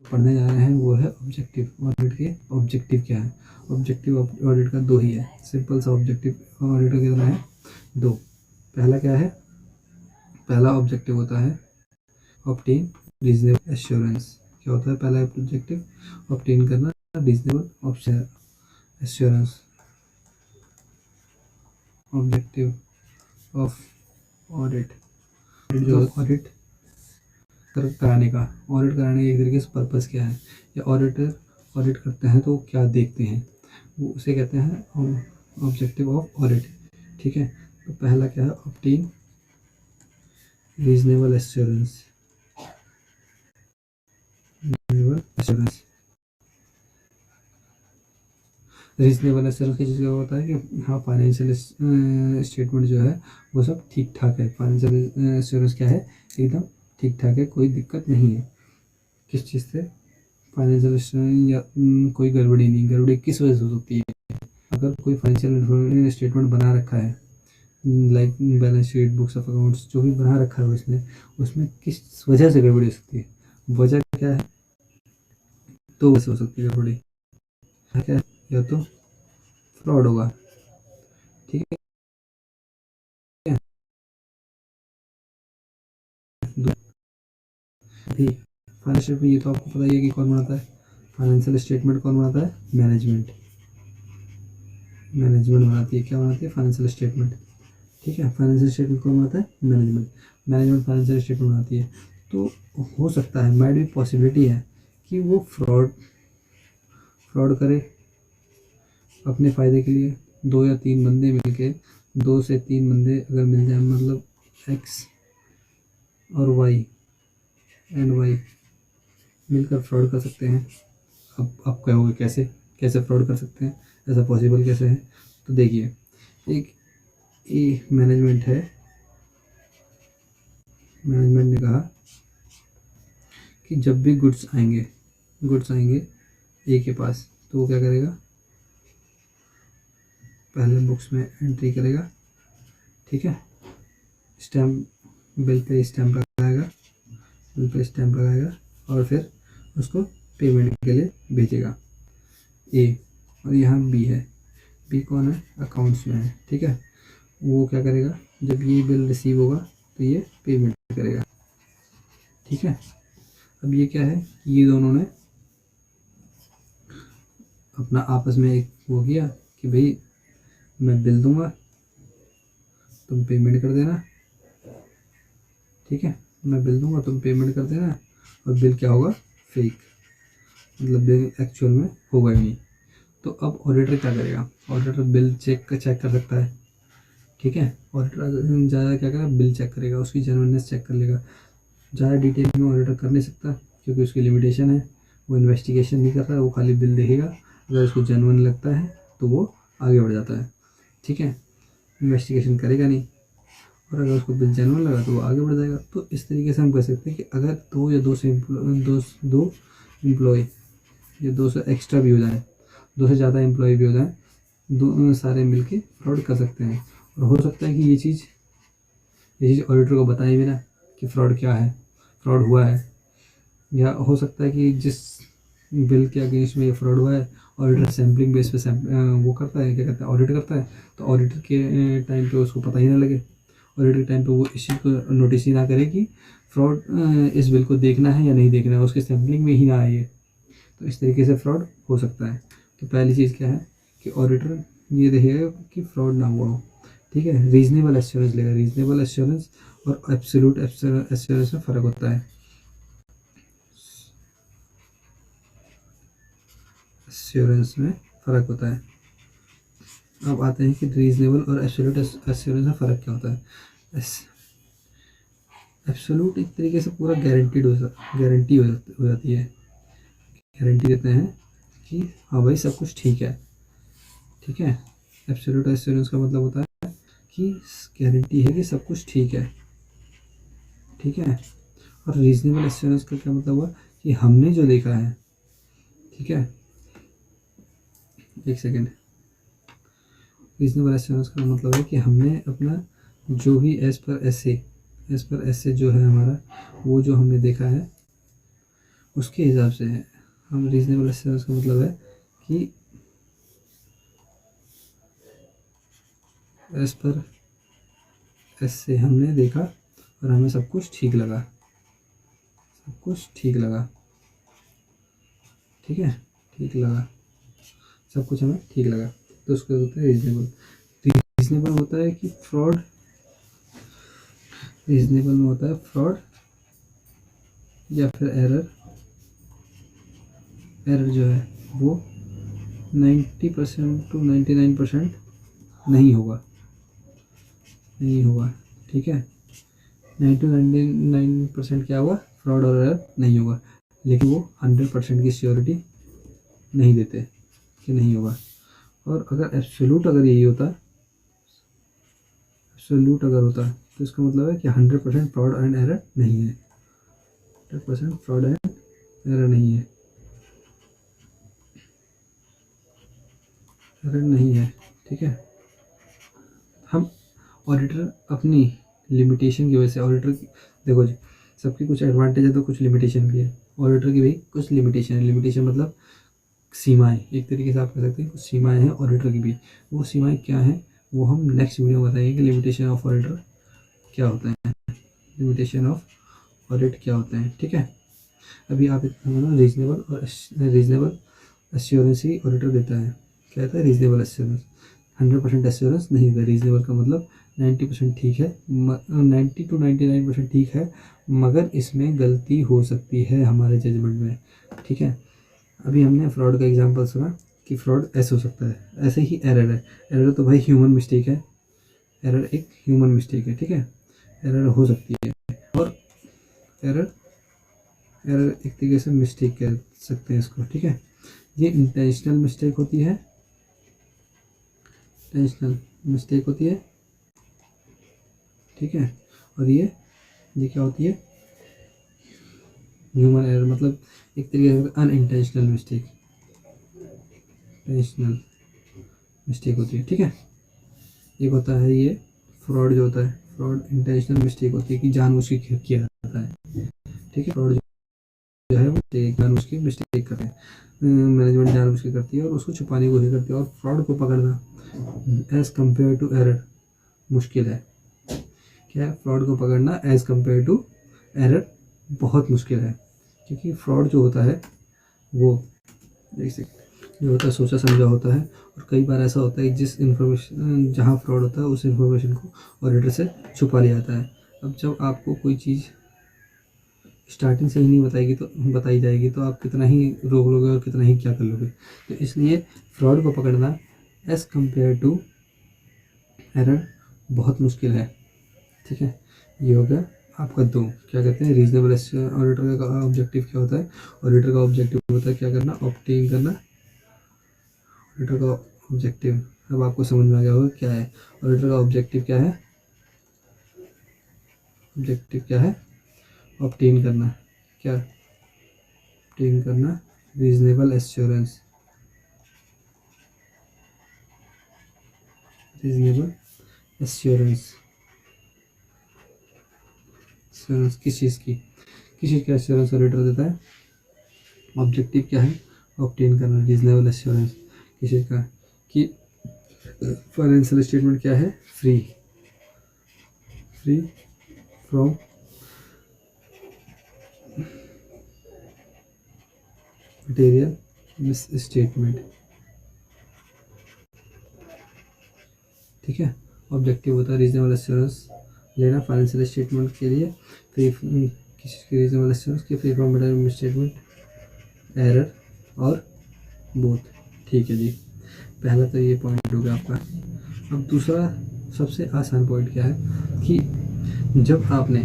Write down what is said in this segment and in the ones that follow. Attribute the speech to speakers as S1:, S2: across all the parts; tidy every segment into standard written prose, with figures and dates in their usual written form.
S1: पढ़ने जा रहे हैं वो है ऑब्जेक्टिव ऑडिट के। ऑब्जेक्टिव क्या है? ऑब्जेक्टिव ऑडिट का दो ही है, सिंपल सा ऑब्जेक्टिव ऑडिट का कितना है? दो। पहला क्या है? पहला ऑब्जेक्टिव होता है ऑब्टेन रीजनेबल एश्योरेंस। क्या होता है पहला ऑब्जेक्टिव? ऑब्टेन करना reasonable assurance. Objective of audit, जो ऑडिट कराने का, ऑडिट कराने का एक तरीके से पर्पस क्या है, या ऑडिटर ऑडिट करते हैं तो क्या देखते हैं, वो उसे कहते हैं ऑब्जेक्टिव ऑफ ऑडिट। ठीक है, तो पहला क्या है? Obtain reasonable assurance. Reasonable assurance की चीज़ क्या होता है कि हाँ फाइनेंशियल स्टेटमेंट जो है वो सब ठीक ठाक है। फाइनेंशियल एश्योरेंस क्या है? एकदम ठीक ठाक है, कोई दिक्कत नहीं है। किस चीज़ से? फाइनेंशियल या कोई गड़बड़ी नहीं। गड़बड़ी किस वजह से हो सकती है? अगर कोई फाइनेंशियल स्टेटमेंट बना रखा है, like balance sheet, books of accounts जो भी बना रखा है उसने, उसमें किस वजह से गड़बड़ी हो सकती है? वजह क्या है? तो वजह हो सकती है गड़बड़ी। क्या है? या तो फ्रॉड होगा, ठीक है, भी फाइनेंशियल में ये तो आपको पता ही है कि कौन बनाता है फाइनेंशियल स्टेटमेंट? कौन बनाता है? मैनेजमेंट। मैनेजमेंट बनाती है। क्या बनाती है? Financial statement. ठीक है, फाइनेंशियल स्टेटमेंट कौन बनाता है? मैनेजमेंट। मैनेजमेंट फाइनेंशियल स्टेटमेंट बनाती है। तो हो सकता है, माइट भी पॉसिबिलिटी है कि वो फ्रॉड करे अपने फ़ायदे के लिए। 2 या 3 बंदे मिलके, 2 से 3 बंदे अगर मिल जाए, मतलब एक्स और वाई एंड वाई मिलकर फ्रॉड कर सकते हैं। अब आप कहोगे कैसे कैसे फ्रॉड कर सकते हैं, ऐसा पॉसिबल कैसे है? तो देखिए, एक मैनेजमेंट है, मैनेजमेंट ने कहा कि जब भी गुड्स आएंगे ए के पास, तो वो क्या करेगा? पहले बुक्स में एंट्री करेगा, ठीक है, स्टैम्प, बिल पे स्टैम्प लगाएगा और फिर उसको पेमेंट के लिए भेजेगा ए। और यहाँ बी है। बी कौन है? अकाउंट्स में है, ठीक है। वो क्या करेगा? जब ये बिल रिसीव होगा तो ये पेमेंट करेगा, ठीक है। अब ये क्या है? ये दोनों ने अपना आपस में एक वो किया कि भाई मैं बिल दूंगा, तुम पेमेंट कर देना, ठीक है। मैं बिल दूंगा, तुम पेमेंट कर देना। और बिल क्या होगा? फेक, मतलब बिल एक्चुअल में होगा ही नहीं। तो अब ऑडिटर क्या करेगा? ऑडिटर बिल चेक कर सकता है, ठीक है। ऑडिटर ज़्यादा क्या करेगा? बिल चेक करेगा, उसकी जेन्युइननेस चेक कर लेगा। ज़्यादा डिटेल में ऑडिटर कर नहीं सकता क्योंकि उसकी लिमिटेशन है। वो इन्वेस्टिगेशन नहीं कर रहा है, वो खाली बिल देखेगा। अगर उसको जेन्युइन लगता है तो वो आगे बढ़ जाता है, ठीक है। इन्वेस्टिगेशन करेगा नहीं, और अगर उसको बिल जेन्युइन लगा तो वो आगे बढ़ जाएगा। तो इस तरीके से हम कह सकते हैं कि अगर 2 या 2 से दो एम्प्लॉय या 2 से एक्स्ट्रा भी हो जाए, 2 से ज़्यादा एम्प्लॉय भी हो जाए, दो सारे मिलके फ्रॉड कर सकते हैं। और हो सकता है कि ये चीज़ ऑडिटर को बताए बिना कि फ्रॉड क्या है, फ्रॉड हुआ है। या हो सकता है कि जिस बिल के अगेंस्ट में ये फ्रॉड हुआ है, ऑडिटर सैम्पलिंग बेस पे वो करता है, क्या कहता है, ऑडिट करता है। तो ऑडिटर के टाइम पे उसको पता ही ना लगे, ऑडिटर के टाइम पे वो इसी को नोटिस ही ना करे कि फ्रॉड, इस बिल को देखना है या नहीं देखना है, उसके सैम्पलिंग में ही ना आए। तो इस तरीके से फ्रॉड हो सकता है। तो पहली चीज़ क्या है कि ऑडिटर ये देखेगा कि फ्रॉड ना हुआ हो, ठीक है। रीजनेबल एश्योरेंस लेगा। रीजनेबल एश्योरेंस और एब्सोल्यूट एश्योरेंस में फ़र्क होता है। एश्योरेंस में फ़र्क होता है। अब आते हैं कि रीजनेबल और एब्सोल्यूट एश्योरेंस में फ़र्क क्या होता है। एब्सोल्यूट एक तरीके से पूरा गारंटी हो जाती है। गारंटी देते हैं कि हाँ भाई सब कुछ ठीक है, ठीक है। एब्सोल्यूट एश्योरेंस का मतलब होता है कि गारंटी है कि सब कुछ ठीक है, ठीक है। और रीजनेबल एश्योरेंस का क्या मतलब हुआ कि हमने जो देखा है, ठीक है, एक सेकेंड। रीजनेबल एश्योरेंस का मतलब है कि हमने अपना जो भी एज पर ऐसे जो है हमारा, वो जो हमने देखा है उसके हिसाब से है। हम रीजनेबल एश्योरेंस का मतलब है कि एज पर ऐसे हमने देखा और हमें सब कुछ ठीक लगा, सब कुछ ठीक लगा, ठीक है, ठीक लगा, सब कुछ हमें ठीक लगा, तो उसको होता है रीजनेबल। रीजनेबल होता है कि फ्रॉड, रीजनेबल में होता है फ्रॉड या फिर एरर। एरर जो है वो 90% to 99% नहीं होगा, नहीं होगा, ठीक है। 99% क्या होगा, फ्रॉड और एरर नहीं होगा, लेकिन वो 100% की श्योरिटी नहीं देते कि नहीं होगा। और अगर एब्सोल्यूट अगर यही होता, एब्सोल्यूट अगर होता तो इसका मतलब है कि 100% फ्रॉड एंड एरर नहीं है, 100% फ्रॉड एंड एरर नहीं है, एरर नहीं है, ठीक है। हम ऑडिटर अपनी लिमिटेशन की वजह से, ऑडिटर देखो जी, सबकी कुछ एडवांटेज है तो कुछ लिमिटेशन भी है। ऑडिटर की भी कुछ लिमिटेशन है, लिमिटेशन मतलब सीमाएं, एक तरीके से आप कह सकते हैं कुछ सीमाएं हैं ऑडिटर की भी। वो सीमाएं क्या हैं वो हम नेक्स्ट वीडियो में बताएंगे कि लिमिटेशन ऑफ ऑडिटर क्या होता है, लिमिटेशन ऑफ ऑडिट क्या होते हैं, ठीक है। अभी आप रीजनेबल और रीजनेबल एश्योरेंस ही ऑडिटर देता है, क्या कहता है रीजनेबल एश्योरेंस। 100% एश्योरेंस नहीं होता, रीजनेबल का मतलब 90% ठीक है, 90 to 99% ठीक है, मगर इसमें गलती हो सकती है हमारे जजमेंट में, ठीक है। अभी हमने फ्रॉड का एग्जांपल सुना कि फ्रॉड ऐसे हो सकता है, ऐसे ही एरर है, एरर तो भाई ह्यूमन मिस्टेक है, एरर एक ह्यूमन मिस्टेक है, ठीक है, एरर हो सकती है। और एरर, एरर एक तरीके से मिस्टेक कह सकते हैं इसको, ठीक है। ये इंटेंशनल मिस्टेक होती है, इंटेंशनल मिस्टेक होती है, ठीक है। और ये क्या होती है, ह्यूमन एरर, मतलब एक तरीके से अनइंटेंशनल मिस्टेक, इंटेंशनल मिस्टेक होती है, ठीक है। एक होता है ये फ्रॉड जो होता है, फ्रॉड इंटेंशनल मिस्टेक होती है कि जानबूझ के किया जाता है, ठीक है। फ्रॉड जो है वो जानबूझ के मिस्टेक करते हैं, मैनेजमेंट जानबूझ के करती है और उसको छुपाने की कोशिश करती है। और फ्रॉड को पकड़ना एज कम्पेयर टू एरर मुश्किल है, क्या है, फ्रॉड को पकड़ना एज कम्पेयर टू एरर बहुत मुश्किल है, क्योंकि फ्रॉड जो होता है वो जैसे जो होता है सोचा समझा होता है। और कई बार ऐसा होता है कि जिस इन्फॉर्मेशन, जहाँ फ्रॉड होता है उस इन्फॉर्मेशन को ऑडिटर से छुपा लिया जाता है। अब जब आपको कोई चीज़ स्टार्टिंग से ही नहीं बताई जाएगी तो आप कितना ही रोक लोगे और कितना ही क्या कर लोगे। तो इसलिए फ्रॉड को पकड़ना एज कम्पेयर टू एरर बहुत मुश्किल है, ठीक है। ये हो गया आपका दो, क्या कहते हैं रीजनेबल ऑडिटर का ऑब्जेक्टिव क्या होता है, ऑडिटर का ऑब्जेक्टिव होता है क्या करना, ऑब्टेन करना, ऑडिटर का ऑब्जेक्टिव अब आपको समझ में आ गया होगा क्या है। ऑडिटर का ऑब्जेक्टिव क्या है, ऑब्जेक्टिव क्या है, ऑब्टेन करना, क्या ऑब्टेन करना reasonable assurance, reasonable assurance, assurance किस चीज़ की, किस चीज़ का एश्योरेंस ऑडिटर देता है, ऑब्जेक्टिव क्या है, ऑब्टेन करना रीजनेबल एश्योरेंस किस चीज़ का, कि फाइनेंशियल स्टेटमेंट क्या है, free, free from material miss statement, ठीक है। ऑब्जेक्टिव होता है रीजनेबल एश्योरेंस लेना फाइनेंशियल स्टेटमेंट के लिए, फ्री किसी के रीजनेबल एश्योरेंस की free from material miss statement, error और बोथ, ठीक है जी। पहला तो ये पॉइंट हो गया आपका। अब दूसरा सबसे आसान पॉइंट क्या है कि जब आपने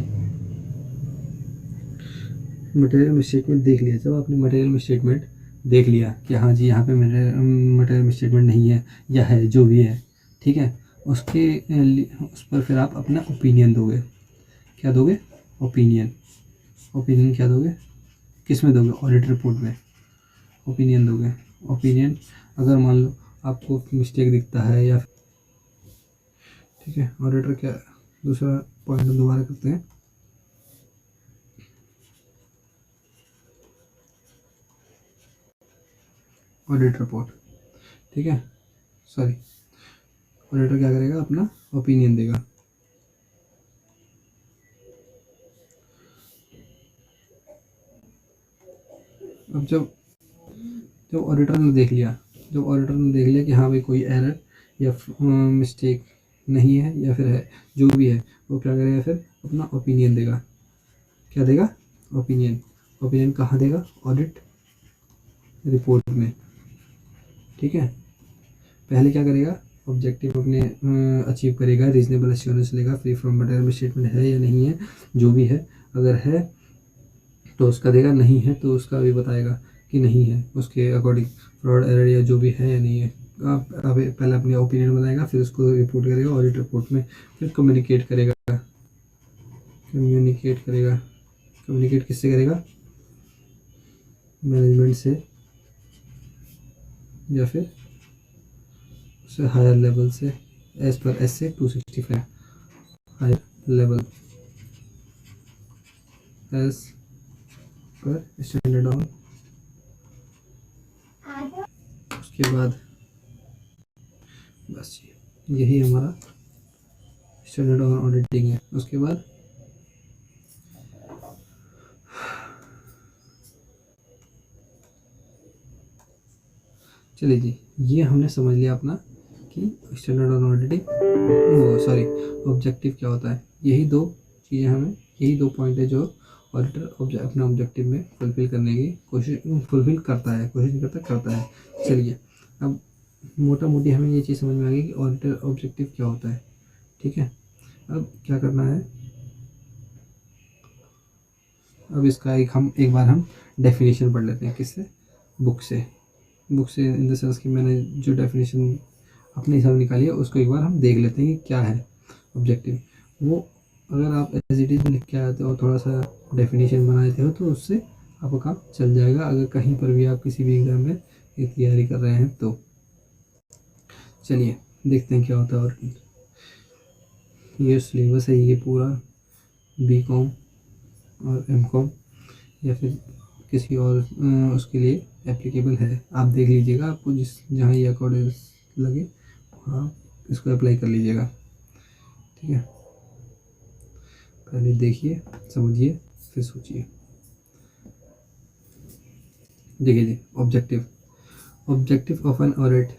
S1: मटेरियल स्टेटमेंट देख लिया, जब आपने मटेरियल स्टेटमेंट देख लिया कि हाँ जी यहाँ पे मटेरियल स्टेटमेंट नहीं है या है जो भी है, ठीक है, उस पर फिर आप अपना ओपिनियन दोगे, क्या दोगे, ओपिनियन, ओपिनियन क्या दोगे, किस में दोगे, ऑडिट रिपोर्ट में ओपिनियन दोगे। ओपिनियन अगर मान लो आपको मिस्टेक दिखता है या, ठीक है, ऑडिटर क्या, दूसरा पॉइंट हम दोबारा करते हैं। ऑडिट रिपोर्ट, ठीक है, सॉरी, ऑडिटर क्या करेगा, अपना ओपिनियन देगा। अब जब जब ऑडिटर ने देख लिया, कि हाँ भाई कोई एरर या मिस्टेक नहीं है या फिर है, जो भी है, वो क्या करेगा, फिर अपना ओपिनियन देगा। क्या देगा, ओपिनियन। ओपिनियन कहाँ देगा, ऑडिट रिपोर्ट में, ठीक है। पहले क्या करेगा, ऑब्जेक्टिव अपने अचीव करेगा, रीजनेबल एश्योरेंस लेगा, फ्री फ्रॉम मटेरियल मिसस्टेटमेंट है या नहीं है, जो भी है, अगर है तो उसका देगा, नहीं है तो उसका भी बताएगा कि नहीं है, उसके अकॉर्डिंग फ्रॉड एरर या जो भी है या नहीं है। आप पहले अपनी ओपिनियन बनाएगा, फिर उसको रिपोर्ट करेगा ऑडिट रिपोर्ट में, फिर कम्युनिकेट करेगा। कम्युनिकेट किससे करेगा, मैनेजमेंट से या फिर उससे हायर लेवल से, एज पर SA 265 हायर लेवल एज पर स्टैंडर्ड ऑन। उसके बाद बस यही हमारा स्टैंडर्ड ऑन ऑडिटिंग है। उसके बाद चलिए जी, ये हमने समझ लिया अपना कि standard on auditing, sorry, objective क्या होता है। यही दो चीज़ें हमें, यही दो पॉइंट है जो ऑडिटर अपने ऑब्जेक्टिव में फुलफिल करने की कोशिश, फुलफिल करता है, कोशिश नहीं करता है। चलिए, अब मोटा मोटी हमें ये चीज़ समझ में आ गई कि ऑडिटर ऑब्जेक्टिव क्या होता है, ठीक है। अब क्या करना है, अब इसका एक बार हम डेफिनेशन पढ़ लेते हैं। किससे, बुक से इन द सेंस कि मैंने जो डेफिनेशन अपने हिसाब निकाली है उसको एक बार हम देख लेते हैं कि क्या है ऑब्जेक्टिव। वो अगर आप एज इट इज़ लिख के आते हो, थोड़ा सा डेफिनेशन बना देते हो, तो उससे आपका काम चल जाएगा। अगर कहीं पर भी आप किसी भी एग्ज़ाम में ये तैयारी कर रहे हैं तो चलिए देखते हैं क्या होता है। और ये सिलेबस है, ये पूरा BCom और MCom या फिर किसी और उसके लिए एप्लीकेबल है। आप देख लीजिएगा, आपको जहाँ ये अकॉर्डिंग लगे वहाँ इसको अप्लाई कर लीजिएगा, ठीक है। पहले देखिए, समझिए, फिर सोचिए। देखिए जी, objective of an audit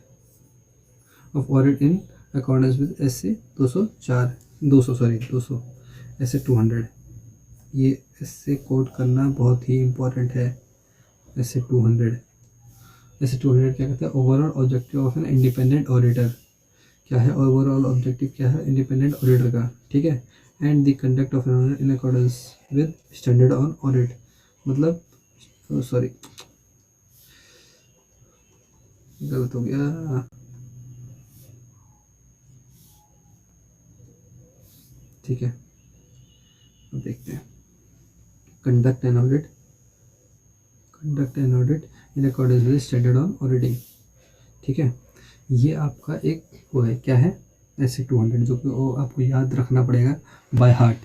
S1: in accordance with SA 200 SA 200। ये इससे कोड करना बहुत ही इम्पोर्टेंट है। SA 200 क्या कहता है, overall objective of an independent auditor. क्या है ओवरऑल ऑब्जेक्टिव, क्या है, इंडिपेंडेंट ऑडिटर का, ठीक है। And the conduct of an audit in accordance with standard on audit, मतलब सॉरी गलत हो गया, ठीक है। अब देखते हैं, conduct an audit in accordance with standard on auditing, ठीक है। ये आपका एक वो है, क्या है, SA 200, जो कि वो आपको याद रखना पड़ेगा बाय हार्ट।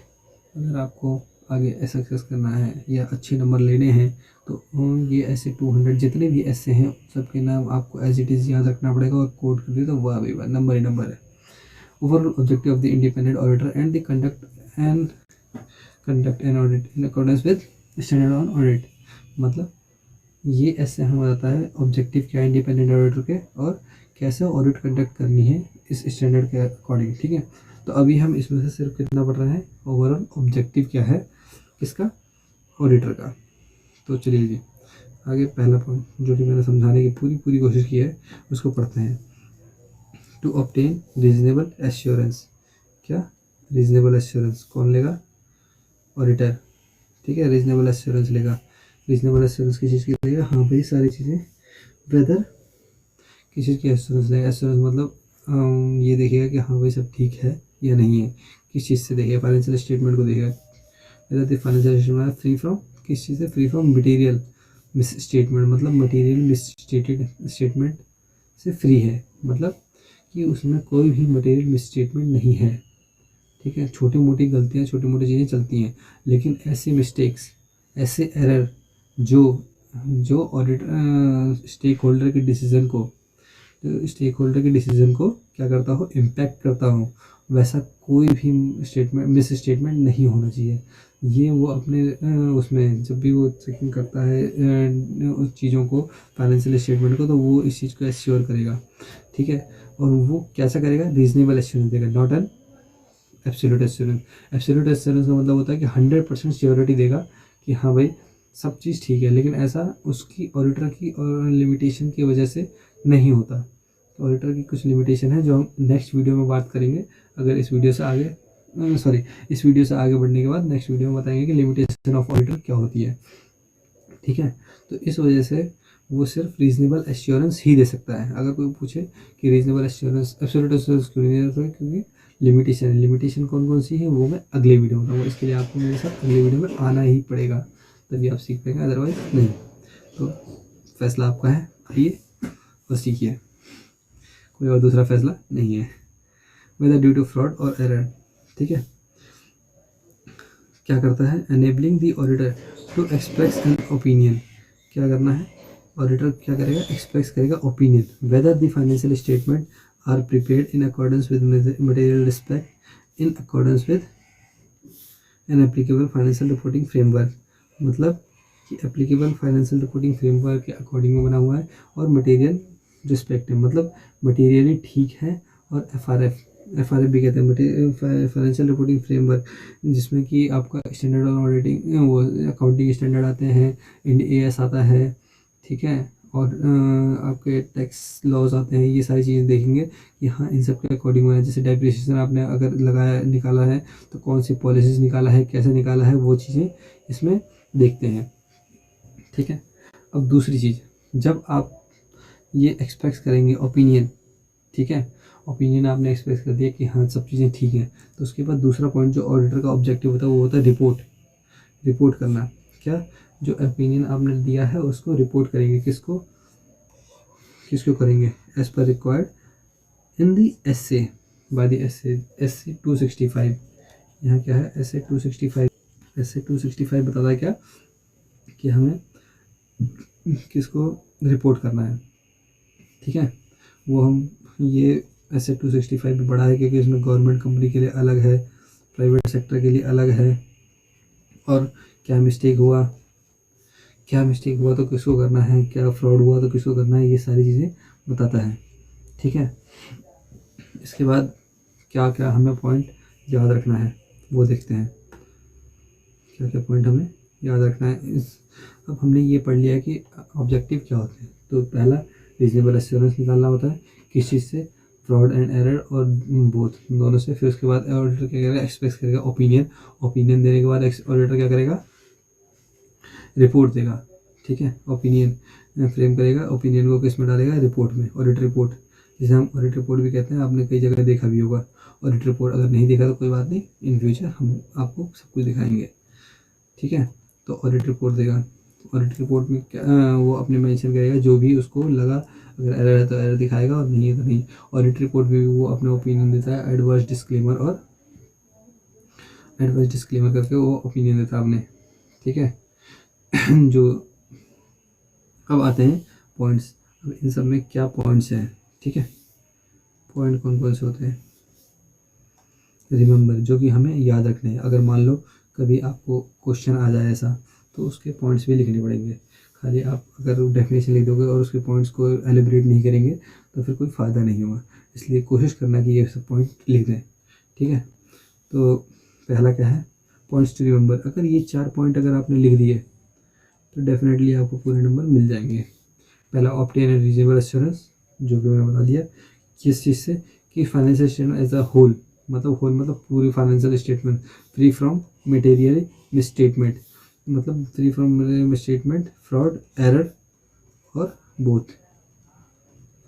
S1: अगर आपको आगे सक्सेस करना है या अच्छे नंबर लेने हैं तो ये SA 200 जितने भी ऐसे हैं सबके नाम आपको एज इट इज़ याद रखना पड़ेगा और कोड कर दिए तो वाह भाई वाह, नंबर ही नंबर है। Overall objective of the independent auditor and the conduct an audit in accordance with standard on audit, मतलब ये ऐसे हमें आता है ऑब्जेक्टिव क्या है इंडिपेंडेंट ऑडिटर के, और कैसे ऑडिट कंडक्ट करनी है इस स्टैंडर्ड के अकॉर्डिंग, ठीक है। तो अभी हम इसमें से सिर्फ कितना पढ़ रहे हैं, ओवरऑल ऑब्जेक्टिव क्या है किसका, ऑडिटर का। तो चलिए जी, आगे पहला पॉइंट जो कि मैंने समझाने की पूरी कोशिश की है उसको पढ़ते हैं। टू ऑब्टेन रीजनेबल एश्योरेंस, क्या, रीजनेबल एश्योरेंस कौन लेगा, ऑडिटर, ठीक है, रीजनेबल एश्योरेंस लेगा। रीजनेबल एश्योरेंस किस चीज़ की लेगा, हाँ भाई सारी चीज़ें, ब्रदर किस चीज़ की एश्योरेंस लेगा। एश्योरेंस मतलब ये देखेगा कि हाँ भाई सब ठीक है या नहीं है। किस चीज़ से देखेगा, फाइनेंशियल स्टेटमेंट को देखेगा, फाइनेंशियल स्टेटमेंट फ्री फ्रॉम, किस चीज़ से, free from material miss statement, मतलब मटेरियल मिस स्टेटेड स्टेटमेंट से फ्री है, मतलब कि उसमें कोई भी मटेरियल मिस स्टेटमेंट नहीं है, ठीक है। छोटी मोटी गलतियाँ, छोटी मोटी चीज़ें चलती हैं, लेकिन ऐसे मिस्टेक्स, ऐसे एरर जो जो ऑडिट स्टेक होल्डर के डिसीजन को क्या करता हो, इम्पैक्ट करता हो, वैसा कोई भी मिस स्टेटमेंट नहीं होना चाहिए। ये वो अपने उसमें जब भी वो चेकिंग करता है उस चीज़ों को, फाइनेंशियल स्टेटमेंट को, तो वो इस चीज़ को एश्योर करेगा, ठीक है। और वो कैसा करेगा, रीजनेबल एश्योरेंस देगा, not an absolute assurance. Absolute assurance का मतलब होता है कि 100% श्योरिटी देगा कि हाँ भाई सब चीज़ ठीक है, लेकिन ऐसा उसकी ऑडिटर की और लिमिटेशन की वजह से नहीं होता। ऑडिटर की कुछ लिमिटेशन है जो हम नेक्स्ट वीडियो में बात करेंगे। अगर इस वीडियो से आगे इस वीडियो से आगे बढ़ने के बाद नेक्स्ट वीडियो में बताएंगे कि लिमिटेशन ऑफ ऑडिटर क्या होती है, ठीक है। तो इस वजह से वो सिर्फ रीजनेबल एश्योरेंस ही दे सकता है। अगर कोई पूछे कि रीजनेबल एश्योरेंस एब्सोल्यूट एश्योरेंस क्यों नहीं दे सकता, क्योंकि लिमिटेशन कौन कौन सी है वो मैं अगले वीडियो में बताऊँगा। इसके लिए आपको मेरे साथ अगले वीडियो में आना ही पड़ेगा, तभी आप सीख पाएंगे, अदरवाइज नहीं। तो फैसला आपका है, आइए और सीखिए, कोई और दूसरा फैसला नहीं है। वेदर ड्यू टू फ्रॉड और एरर, ठीक है। क्या करता है, enabling the auditor to express an opinion. क्या करना है, ऑडिटर क्या करेगा, एक्सप्रेस करेगा opinion, whether the financial statement are prepared in accordance with material respect in accordance with an applicable financial reporting framework. मतलब कि एप्लीकेबल फाइनेंशियल रिपोर्टिंग फ्रेमवर्क के according में बना हुआ है और मटेरियल रिस्पेक्ट है, मतलब मटेरियली ठीक है। और एफ आर एफ भी कहते हैं फाइनेंशियल रिपोर्टिंग फ्रेमवर्क, जिसमें कि आपका स्टैंडर्ड ऑन ऑडिटिंग वो अकाउंटिंग स्टैंडर्ड आते हैं, इंड AS आता है, ठीक है। और आपके टैक्स लॉज आते हैं, ये सारी चीज़ें देखेंगे कि हाँ इन सब के अकॉर्डिंग है। जैसे डेप्रिसिएशन आपने अगर निकाला है तो कौन सी पॉलिसीज निकाला है, कैसे निकाला है, वो चीज़ें इसमें देखते हैं, ठीक है। अब दूसरी चीज़, जब आप ये एक्सप्रेस करेंगे ओपिनियन, ठीक है, ओपिनियन आपने एक्सप्रेस कर दिया कि हाँ सब चीज़ें ठीक हैं, तो उसके बाद दूसरा पॉइंट जो ऑडिटर का ऑब्जेक्टिव होता है वो होता है रिपोर्ट करना। क्या, जो ओपिनियन आपने दिया है उसको रिपोर्ट करेंगे, किसको करेंगे, एज पर required in the SA by the SA 265। यहाँ क्या है, एसए 265 बताता है क्या कि हमें किसको रिपोर्ट करना है, ठीक है। वो हम ये एसए 265 भी बड़ा है क्योंकि इसमें गवर्नमेंट कंपनी के लिए अलग है, प्राइवेट सेक्टर के लिए अलग है, और क्या मिस्टेक हुआ तो किसको करना है, क्या फ्रॉड हुआ तो किसको करना है, ये सारी चीज़ें बताता है, ठीक है। इसके बाद क्या क्या हमें पॉइंट याद रखना है वो देखते हैं, क्या क्या पॉइंट हमें याद रखना है। अब हमने ये पढ़ लिया है कि ऑब्जेक्टिव क्या होते हैं। तो पहला रीजनेबल एश्योरेंस निकालना होता है, किस चीज़ से, फ्रॉड एंड एरर और बोथ दोनों से। फिर उसके बाद ऑडिटर क्या करेगा, एक्सप्रेस करेगा ओपिनियन देने के बाद ऑडिटर क्या करेगा, रिपोर्ट देगा, ठीक है। ओपिनियन फ्रेम करेगा, ओपिनियन को किस में डालेगा, रिपोर्ट में, ऑडिट रिपोर्ट, जिसे हम ऑडिट रिपोर्ट भी कहते हैं। आपने कई जगह देखा भी होगा ऑडिट रिपोर्ट, अगर नहीं देखा तो कोई बात नहीं, इन फ्यूचर हम आपको सब कुछ दिखाएंगे, ठीक है। तो ऑडिट रिपोर्ट देगा, ऑडिट रिपोर्ट में क्या वो अपने मेंशन करेगा जो भी उसको लगा, अगर एरर है तो एरर दिखाएगा और नहीं है तो नहीं। ऑडिट रिपोर्ट में भी वो अपने ओपिनियन देता है, एडवर्स डिस्क्लेमर करके वो ओपिनियन देता है अपने, ठीक है। जो अब आते हैं पॉइंट्स, अब इन सब में क्या पॉइंट्स हैं, ठीक है। पॉइंट कौन कौन से होते हैं, रिमेंबर, जो कि हमें याद रखने हैं। अगर मान लो कभी आपको क्वेश्चन आ जाए ऐसा, तो उसके पॉइंट्स भी लिखने पड़ेंगे। खाली आप अगर डेफिनेशन लिख दोगे और उसके पॉइंट्स को एलिब्रेट नहीं करेंगे तो फिर कोई फ़ायदा नहीं होगा। इसलिए कोशिश करना कि ये सब पॉइंट लिख दें, ठीक है। तो पहला क्या है, पॉइंट्स टू रिमेंबर। अगर ये 4 पॉइंट अगर आपने लिख दिए तो डेफिनेटली आपको पूरे नंबर मिल जाएंगे। पहला, ऑब्टेन एंड रीजनेबल एश्योरेंस, जो कि मैंने बता दिया, किस चीज़ से, कि financial statement as a whole, मतलब पूरी financial statement free from material misstatement, मतलब free from misstatement, fraud, error और बोथ,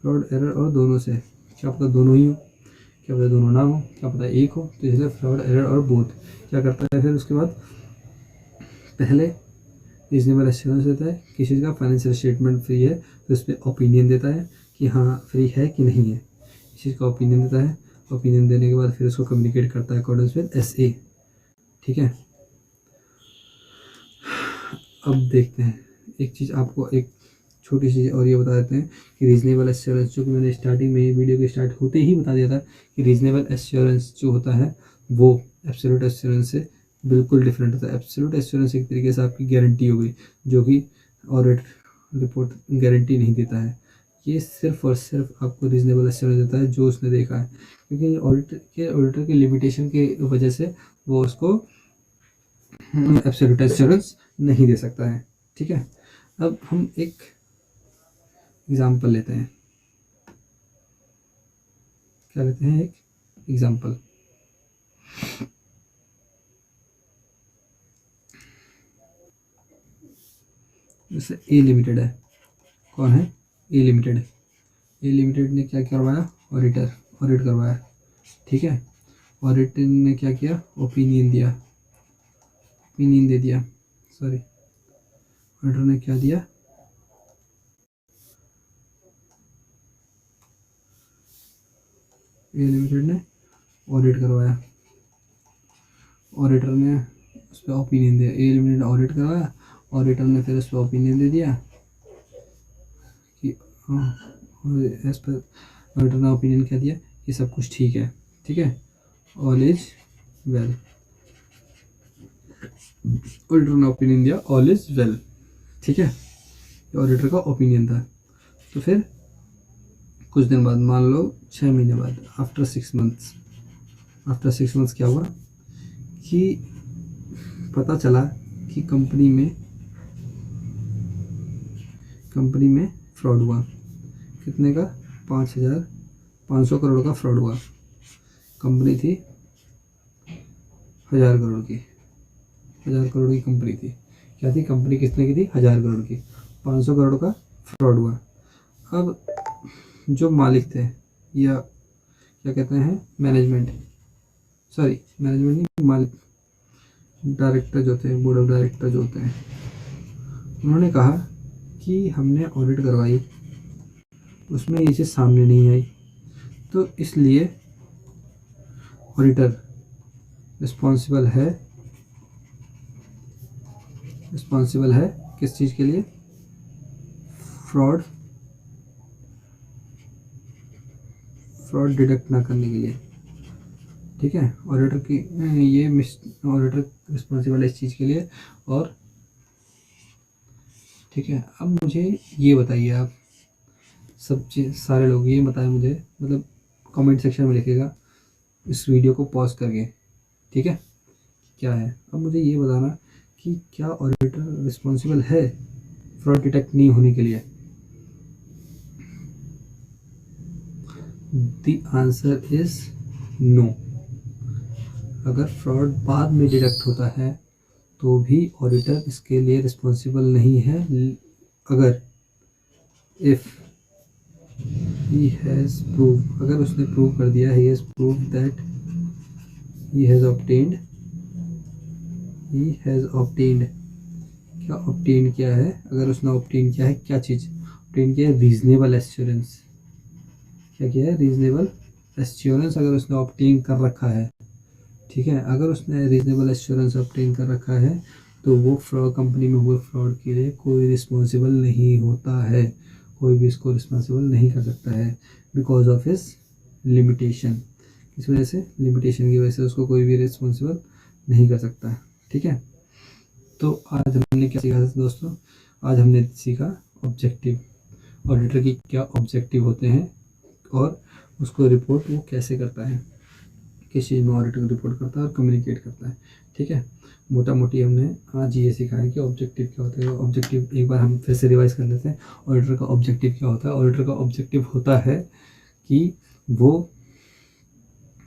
S1: फ्रॉड एरर और दोनों से, क्या पता दोनों ही हो, क्या पता दोनों ना हो, क्या पता एक हो, तो इसलिए फ्रॉड एरर और बोथ क्या करता है। फिर उसके बाद पहले रीजनेबल एश्योरेंस देता है, किसी चीज़ का फाइनेंशियल स्टेटमेंट फ्री है तो उस पर ओपिनियन देता है कि हाँ फ्री है कि नहीं है, इस चीज़ का ओपिनियन देता है। ओपिनियन देने के बाद फिर उसको कम्युनिकेट करता है अकॉर्डेंस विद एसए, ठीक है। अब देखते हैं एक चीज़ आपको एक छोटी सी और ये बता देते हैं कि रीजनेबल एश्योरेंस, जो कि मैंने स्टार्टिंग में वीडियो के स्टार्ट होते ही बता दिया था कि रीजनेबल एश्योरेंस जो होता है वो एब्सोल्यूट एश्योरेंस से बिल्कुल डिफरेंट होता है। एब्सोल्यूट एश्योरेंस एक तरीके से आपकी गारंटी हो गई, जो कि ऑडिट रिपोर्ट गारंटी नहीं देता है। ये सिर्फ और सिर्फ आपको रीजनेबल एश्योरेंस देता है जो उसने देखा है, क्योंकि ऑडिटर की लिमिटेशन की वजह से वो उसको एब्सोल्यूट एश्योरेंस नहीं दे सकता है। ठीक है, अब हम एक एग्जाम्पल लेते हैं। क्या लेते हैं? एक एग्जाम्पल। जैसे ए लिमिटेड है। कौन है? ए लिमिटेड। ए लिमिटेड ने क्या करवाया? ऑडिट करवाया। ठीक है, ऑडिट ने क्या किया? ओपिनियन दे दिया। सॉरी, ऑडिटर ने क्या दिया? ए लिमिटेड ने ऑडिट करवाया, ऑडिटर ने उस पर ओपिनियन दिया। ए लिमिटेड ने ऑडिट करवाया, ऑडिटर ने फिर उस पर ओपिनियन दे दिया कि एज पर ऑडिटर ने ओपिनियन क्या दिया कि सब कुछ ठीक है। ठीक है, ऑल इज वेल। ऑडिटर ने ओपिनियन दिया ऑल इज वेल। ठीक है, ऑडिटर का ओपिनियन था। तो फिर कुछ दिन बाद, मान लो 6 महीने बाद, आफ्टर 6 मंथ्स क्या हुआ कि पता चला कि कंपनी में फ्रॉड हुआ। कितने का? 500 करोड़ का फ्रॉड हुआ। कंपनी थी 1000 करोड़ की। 1000 करोड़ की कंपनी थी। क्या थी कंपनी? कितने की थी? 1000 करोड़ की। 500 करोड़ का फ्रॉड हुआ। अब जो मालिक थे, या क्या कहते हैं, मैनेजमेंट नहीं, मालिक, डायरेक्टर जो थे, बोर्ड ऑफ डायरेक्टर जो होते हैं, उन्होंने कहा कि हमने ऑडिट करवाई, उसमें ये चीज़ सामने नहीं आई, तो इसलिए ऑडिटर रिस्पॉन्सिबल है किस चीज़ के लिए? फ्रॉड डिडक्ट ना करने के लिए। ठीक है, ऑडिटर रिस्पॉन्सिबल है इस चीज़ के लिए। और ठीक है, अब मुझे ये बताइए, आप सारे लोग ये बताएं मुझे, मतलब कमेंट सेक्शन में लिखेगा इस वीडियो को पॉज करके। ठीक है, क्या है? अब मुझे ये बताना कि क्या ऑडिटर रिस्पॉन्सिबल है फ्रॉड डिटेक्ट नहीं होने के लिए? The answer is no. अगर फ्रॉड बाद में डिटेक्ट होता है तो भी ऑडिटर इसके लिए रिस्पॉन्सिबल नहीं है। अगर इफ ही हैज़ प्रूव, अगर उसने प्रूव कर दिया, he has prove that he has obtained, क्या ऑब्टेन किया है? अगर उसने ऑब्टेन किया है, क्या चीज़ ऑब्टेन किया है? Reasonable assurance. क्या किया है? रीजनेबल एश्योरेंस अगर उसने ऑब्टेन कर रखा है। ठीक है, अगर उसने रीजनेबल एश्योरेंस ऑब्टेन कर रखा है तो वो कंपनी में हुए फ्रॉड के लिए कोई रिस्पॉन्सिबल नहीं होता है। कोई भी इसको रिस्पॉन्सिबल नहीं कर सकता है बिकॉज ऑफ हिज लिमिटेशन। इस वजह से, लिमिटेशन की वजह से उसको कोई भी रिस्पॉन्सिबल नहीं कर सकता है। ठीक है, तो आज हमने क्या सीखा दोस्तों? आज हमने सीखा ऑब्जेक्टिव, ऑडिटर की क्या ऑब्जेक्टिव होते हैं और उसको रिपोर्ट वो कैसे करता है, किस चीज़ में ऑडिटर रिपोर्ट करता है और कम्युनिकेट करता है। ठीक है, मोटा मोटी हमने आज ये सीखा है कि ऑब्जेक्टिव क्या होता है। ऑब्जेक्टिव एक बार हम फिर से रिवाइज कर लेते हैं। ऑडिटर का ऑब्जेक्टिव क्या होता है? ऑडिटर का ऑब्जेक्टिव होता है कि वो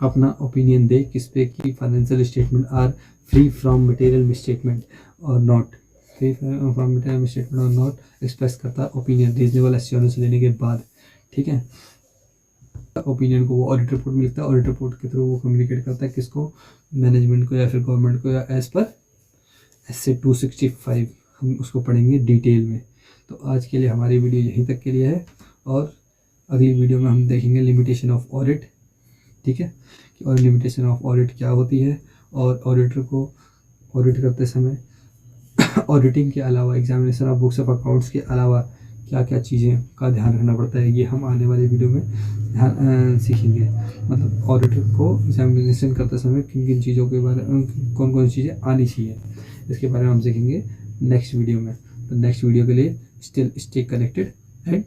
S1: अपना ओपिनियन दे किस पे, कि financial statement are free from material misstatement और नॉट, एक्सप्रेस करता है ओपिनियन रीजनेबल एश्योरेंस लेने के बाद। ठीक है, ओपिनियन को वो ऑडिट रिपोर्ट में लिखता है, ऑडिट रिपोर्ट के थ्रू वो कम्युनिकेट करता है किसको? मैनेजमेंट को या फिर गवर्नमेंट को, या एज पर एसए 265 हम उसको पढ़ेंगे डिटेल में। तो आज के लिए हमारी वीडियो यहीं तक के लिए है, और अगली वीडियो में हम देखेंगे लिमिटेशन ऑफ ऑडिट। ठीक है, और लिमिटेशन ऑफ ऑडिट क्या होती है, और ऑडिटर को ऑडिट करते समय ऑडिटिंग के अलावा, examination of books of accounts के अलावा क्या क्या चीज़ें का ध्यान रखना पड़ता है, ये हम आने वाले वीडियो में सीखेंगे। मतलब ऑडिटर को एग्जामिनेशन करते समय किन किन चीज़ों के बारे में, कौन कौन सी चीज़ें आनी चाहिए, इसके बारे में हम सीखेंगे नेक्स्ट वीडियो में। तो नेक्स्ट वीडियो के लिए still stay connected and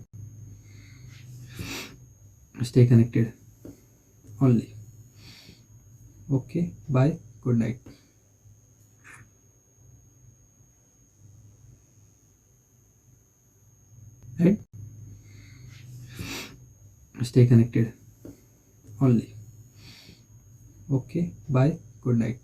S1: stay connected only. Okay, bye, good night. and stay connected only. Okay, bye, good night.